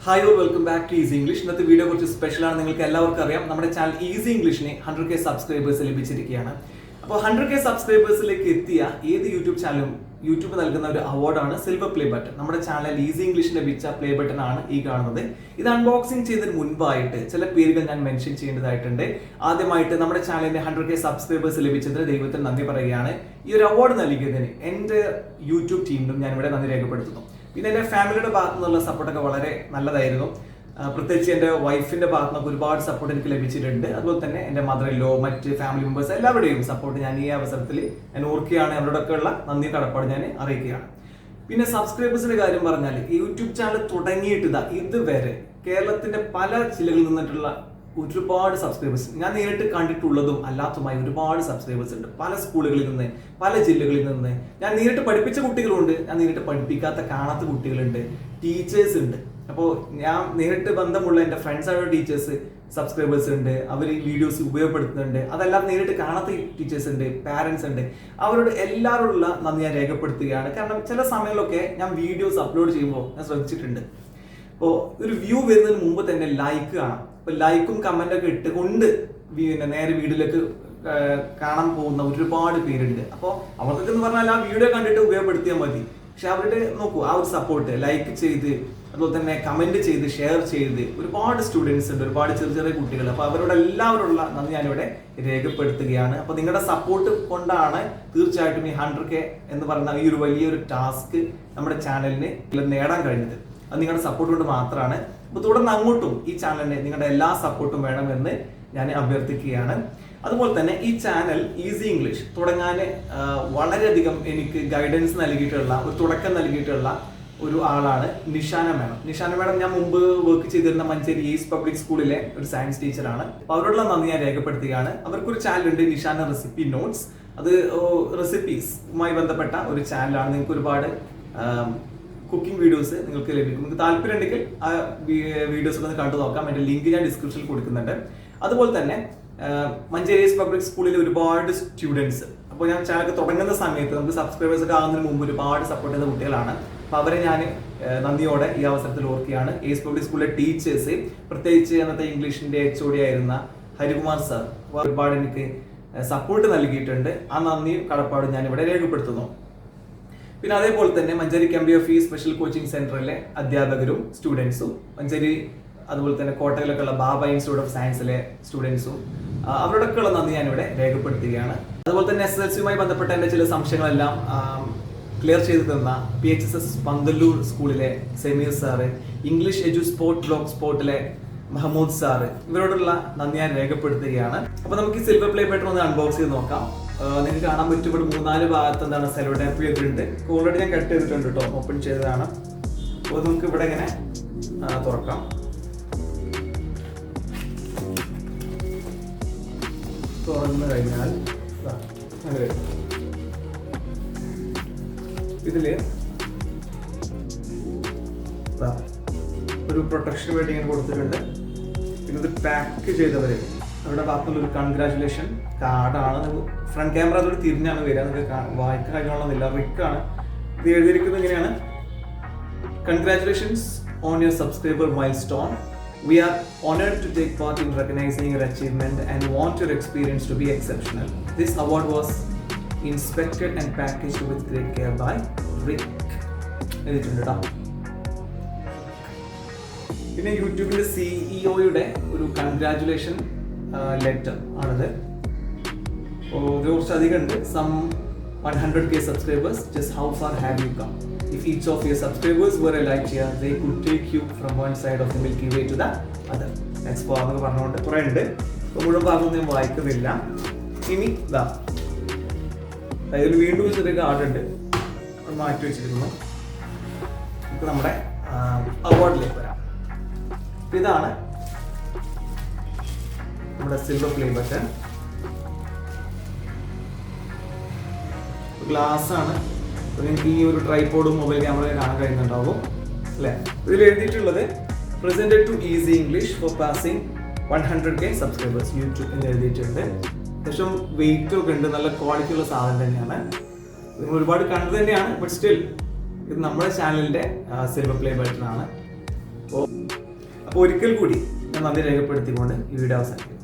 Hi all, welcome back to Easy English. ഇന്നത്തെ video കുറച്ച് special ആണ്. നിങ്ങൾക്ക് എല്ലാവർക്കും അറിയാം നമ്മുടെ ചാനൽ ഈസി ഇംഗ്ലീഷിന് 100K സബ്സ്ക്രൈബേഴ്സ് ലഭിച്ചിരിക്കുകയാണ്. അപ്പോൾ 100K സബ്സ്ക്രൈബേഴ്സിലേക്ക് എത്തിയ ഏത് യൂട്യൂബ് ചാനലും യൂട്യൂബ് നൽകുന്ന ഒരു അവാർഡാണ് സിൽവർ പ്ലേ ബട്ടൺ. നമ്മുടെ ചാനൽ ഈസി ഇംഗ്ലീഷ് ലഭിച്ച പ്ലേ ബട്ടൺ ആണ് ഈ കാണുന്നത്. ഇത് അൺബോക്സിംഗ് ചെയ്തതിന് മുൻപായിട്ട് ചില പേരുകൾ ഞാൻ മെൻഷൻ ചെയ്യേണ്ടതായിട്ടുണ്ട്. ആദ്യമായിട്ട് നമ്മുടെ ചാനലിന് 100K സബ്സ്ക്രൈബേഴ്സ് ലഭിച്ചതിന് ദൈവത്തിന് നന്ദി പറയുകയാണ്. ഈ ഒരു അവാർഡ് നൽകിയതിന് എൻ്റെ യൂട്യൂബ് ടീമിനും ഞാൻ ഇവിടെ നന്ദി രേഖപ്പെടുത്തുന്നു. പിന്നെ എൻ്റെ ഫാമിലിയുടെ ഭാഗത്തു നിന്നുള്ള സപ്പോർട്ടൊക്കെ വളരെ നല്ലതായിരുന്നു. പ്രത്യേകിച്ച് എൻ്റെ വൈഫിൻ്റെ ഭാഗത്തു നിന്നൊക്കെ ഒരുപാട് സപ്പോർട്ട് എനിക്ക് ലഭിച്ചിട്ടുണ്ട്. അതുപോലെ തന്നെ എൻ്റെ മദർ ഇൻ ലോ, മറ്റ് ഫാമിലി മെമ്പേഴ്സ് എല്ലാവരുടെയും സപ്പോർട്ട് ഞാൻ ഈ അവസരത്തിൽ ഞാൻ ഓർക്കുകയാണ്. അവരോടൊക്കെ ഉള്ള നന്ദി കടപ്പാട് ഞാൻ അറിയിക്കുകയാണ്. പിന്നെ സബ്സ്ക്രൈബേഴ്സിന്റെ കാര്യം പറഞ്ഞാൽ യൂട്യൂബ് ചാനൽ തുടങ്ങിയിട്ട് ഇതുവരെ കേരളത്തിന്റെ പല ജില്ലകളിൽ നിന്നിട്ടുള്ള ഒരുപാട് സബ്സ്ക്രൈബേഴ്സ് ഞാൻ നേരിട്ട് കണ്ടിട്ടുള്ളതും അല്ലാത്തതുമായ ഒരുപാട് സബ്സ്ക്രൈബേഴ്സ് ഉണ്ട്. പല സ്കൂളുകളിൽ നിന്ന്, പല ജില്ലകളിൽ നിന്ന്. ഞാൻ നേരിട്ട് പഠിപ്പിച്ച കുട്ടികളുണ്ട്, ഞാൻ നേരിട്ട് പഠിപ്പിക്കാത്ത കാണാത്ത കുട്ടികളുണ്ട്, ടീച്ചേഴ്സ് ഉണ്ട്. അപ്പോൾ ഞാൻ നേരിട്ട് ബന്ധമുള്ള എൻ്റെ ഫ്രണ്ട്സായ ടീച്ചേഴ്സ് സബ്സ്ക്രൈബേഴ്സ് ഉണ്ട്. അവർ ഈ വീഡിയോസ് ഉപയോഗപ്പെടുത്തുന്നുണ്ട്. അതെല്ലാം നേരിട്ട് കാണാത്ത ടീച്ചേഴ്സ് ഉണ്ട്, പാരൻസ് ഉണ്ട്. അവരോട് എല്ലാവരോടുള്ള നന്ദി ഞാൻ രേഖപ്പെടുത്തുകയാണ്. കാരണം ചില സമയങ്ങളിലൊക്കെ ഞാൻ വീഡിയോസ് അപ്ലോഡ് ചെയ്യുമ്പോൾ ഞാൻ ശ്രദ്ധിച്ചിട്ടുണ്ട്, അപ്പോൾ ഒരു വ്യൂ വരുന്നതിന് മുമ്പ് തന്നെ ലൈക്ക് കാണാം. അപ്പോൾ ലൈക്കും കമൻ്റൊക്കെ ഇട്ടുകൊണ്ട് നേരെ വീഡിയോയിലേക്ക് കാണാൻ പോകുന്ന ഒരുപാട് പേരുണ്ട്. അപ്പോൾ അവർക്കൊക്കെ എന്ന് പറഞ്ഞാൽ ആ വീഡിയോ കണ്ടിട്ട് ഉപയോഗപ്പെടുത്തിയാൽ മതി. പക്ഷെ അവരുടെ നോക്കൂ, ആ ഒരു സപ്പോർട്ട് ലൈക്ക് ചെയ്ത് അതുപോലെ തന്നെ കമന്റ് ചെയ്ത് ഷെയർ ചെയ്ത് ഒരുപാട് സ്റ്റുഡൻസ് ഉണ്ട്, ഒരുപാട് ചെറിയ ചെറിയ കുട്ടികൾ. അപ്പോൾ അവരോട് എല്ലാവരോടുള്ള നന്ദി ഞാനിവിടെ രേഖപ്പെടുത്തുകയാണ്. അപ്പോൾ നിങ്ങളുടെ സപ്പോർട്ട് കൊണ്ടാണ് തീർച്ചയായിട്ടും ഈ 100K എന്ന് പറയുന്ന ഈ ഒരു വലിയൊരു ടാസ്ക് നമ്മുടെ ചാനലിന് നേടാൻ കഴിഞ്ഞത്. അത് നിങ്ങളുടെ സപ്പോർട്ട് കൊണ്ട് മാത്രമാണ്. അപ്പോൾ തുടർന്ന് അങ്ങോട്ടും ഈ ചാനലിന് നിങ്ങളുടെ എല്ലാ സപ്പോർട്ടും വേണമെന്ന് ഞാൻ അഭ്യർത്ഥിക്കുകയാണ്. അതുപോലെ തന്നെ ഈ ചാനൽ ഈസി ഇംഗ്ലീഷ് തുടങ്ങാൻ വളരെയധികം എനിക്ക് ഗൈഡൻസ് നൽകിയിട്ടുള്ള, ഒരു തുടക്കം നൽകിയിട്ടുള്ള ഒരു ആളാണ് നിഷാന മാഡം. നിഷാന മാഡം ഞാൻ മുമ്പ് വർക്ക് ചെയ്തിരുന്ന മഞ്ചേരി ഈസ്റ്റ് പബ്ലിക് സ്കൂളിലെ ഒരു സയൻസ് ടീച്ചറാണ്. അപ്പോൾ അവരോടുള്ള നന്ദി ഞാൻ രേഖപ്പെടുത്തുകയാണ്. അവർക്കൊരു ചാനലുണ്ട്, നിഷാന റെസിപ്പി നോട്ട്സ്. അത് റെസിപ്പീസുമായി ബന്ധപ്പെട്ട ഒരു ചാനലാണ്. നിങ്ങൾക്ക് ഒരുപാട് കുക്കിംഗ് വീഡിയോസ് നിങ്ങൾക്ക് ലഭിക്കും. നിങ്ങൾക്ക് താല്പര്യം ഉണ്ടെങ്കിൽ ആ വീഡിയോസ് ഒന്ന് കണ്ടു നോക്കാം. എൻ്റെ ലിങ്ക് ഞാൻ ഡിസ്ക്രിപ്ഷനിൽ കൊടുക്കുന്നുണ്ട്. അതുപോലെ തന്നെ മഞ്ചേരി ഈസ്റ്റ് പബ്ലിക് സ്കൂളിലെ ഒരുപാട് സ്റ്റുഡൻസ്, അപ്പോൾ ഞാൻ ചാനൽ തുടങ്ങുന്ന സമയത്ത് നമുക്ക് സബ്സ്ക്രൈബേഴ്സ് ഒക്കെ ആകുന്നതിന് മുമ്പ് ഒരുപാട് സപ്പോർട്ട് ചെയ്ത കുട്ടികളാണ്. അപ്പോൾ അവരെ ഞാൻ നന്ദിയോടെ ഈ അവസരത്തിൽ ഓർക്കുകയാണ്. ഈസ്റ്റ് പബ്ലിക് സ്കൂളിലെ ടീച്ചേഴ്സ്, പ്രത്യേകിച്ച് അന്നത്തെ ഇംഗ്ലീഷിൻ്റെ HOD ആയിരുന്ന ഹരികുമാർ സാർ ഒരുപാട് എനിക്ക് സപ്പോർട്ട് നൽകിയിട്ടുണ്ട്. ആ നന്ദി കടപ്പാടും ഞാൻ ഇവിടെ രേഖപ്പെടുത്തുന്നു. പിന്നെ അതേപോലെ തന്നെ മഞ്ചേരി MBFE സ്പെഷ്യൽ കോച്ചിങ് സെന്ററിലെ അധ്യാപകരും സ്റ്റുഡൻസും, മഞ്ചേരി അതുപോലെ തന്നെ കോട്ടയിലൊക്കെ ഉള്ള ബാബ ഇൻസ്റ്റിറ്റ്യൂട്ട് ഓഫ് സയൻസിലെ സ്റ്റുഡൻസും, അവരോടൊക്കെ ഉള്ള നന്ദി ഞാനിവിടെ രേഖപ്പെടുത്തുകയാണ്. അതുപോലെ തന്നെ SSLCയുമായി ബന്ധപ്പെട്ട എൻ്റെ ചില സംശയങ്ങളെല്ലാം ക്ലിയർ ചെയ്തു തന്ന PHSS പന്തല്ലൂർ സ്കൂളിലെ Sameer sir, English edu support block സ്പോർട്ടിലെ മഹമ്മൂദ് സാറ്, ഇവരോടുള്ള നന്ദി ഞാൻ രേഖപ്പെടുത്തുകയാണ്. അപ്പോൾ നമുക്ക് ഈ സിൽവർ പ്ലേ ബട്ടൺ ഒന്ന് അൺബോക്സ് ചെയ്ത് നോക്കാം. നിങ്ങൾക്ക് കാണാൻ പറ്റും ഇവിടെ 3-4 ഭാഗത്ത് എന്താണ് സെലോ ടാപ്പ് ചെയ്തിട്ടുണ്ട്. ഓൾറെഡി ഞാൻ കട്ട് ചെയ്തിട്ടുണ്ട് കേട്ടോ, ഓപ്പൺ ചെയ്തതാണ്. അപ്പോൾ നമുക്ക് ഇവിടെ ഇങ്ങനെ തുറക്കാം. തുറന്നു കഴിഞ്ഞാൽ ഇതില് ഒരു പ്രൊട്ടക്ഷൻ വേണ്ടി ഇങ്ങനെ കൊടുത്തിട്ടുണ്ട്. പിന്നെ ഇത് പാക്ക് ചെയ്തവര് അവരുടെ ഭാഗത്തുള്ള ഒരു കൺഗ്രാറ്റുലേഷൻ കാർഡാണ്. ഫ്രണ്ട് ക്യാമറ അതോട് തിരിഞ്ഞാണ് വരിക, നിങ്ങൾക്ക് വായിക്കാൻ കഴിയണമെന്നില്ല. റിക്കാണ് ഇത് എഴുതിയിരിക്കുന്നത് ഇങ്ങനെയാണ്: congratulations on your subscriber milestone. We are honored to take part in recognizing your achievement and want your experience to be exceptional. This award was inspected and packaged with great care by Rick. പിന്നെ യൂട്യൂബിന്റെ CEOയുടെ ഒരു congratulation letter ആണിത്. ഇത് കുറച്ച് അധികം ഉണ്ട്. Some 100K subscribers, just how far have you come? If each of your subscribers were a light year, they could take you from one side of the Milky Way to the other. That's for എന്നൊക്കെ പറഞ്ഞുകൊണ്ട് കുറേ ഉണ്ട്. അപ്പോൾ മുഴുവൻ ഭാഗം ഞാൻ വായിക്കുന്നില്ല. ഇനി ഇതിൽ വീണ്ടും ചെറിയ കാർഡ് ഉണ്ട്, മാറ്റി വെച്ചിരിക്കുന്നു. നമുക്ക് നമ്മുടെ അവാർഡിലേക്ക് വരാം. ഇതാണ് നമ്മുടെ സിൽവർ പ്ലേ ബട്ടൺ. ഗ്ലാസ് ആണ്. നിങ്ങൾക്ക് ഈ ഒരു ട്രൈപോഡും മൊബൈൽ ക്യാമറയും കാണാൻ കഴിയുന്നുണ്ടാവും അല്ലേ? ഇതിൽ എഴുതിയിട്ടുള്ളത് presented to easy English for passing 100K subscribers YouTube എന്ന് എഴുതിയിട്ടുണ്ട്. അത്യാവശ്യം വെയിറ്റും ഒക്കെ ഉണ്ട്, നല്ല ക്വാളിറ്റി ഉള്ള സാധനം തന്നെയാണ്. നിങ്ങൾ ഒരുപാട് കണ്ടത് തന്നെയാണ്, ബട്ട് സ്റ്റിൽ ഇത് നമ്മുടെ ചാനലിൻ്റെ സിൽവർ പ്ലേ ബട്ടൺ ആണ്. അപ്പോൾ അപ്പോൾ ഒരിക്കൽ കൂടി ഞാൻ നന്ദി രേഖപ്പെടുത്തിക്കൊണ്ട് ഈ വീഡിയോ അവസാനിക്കും.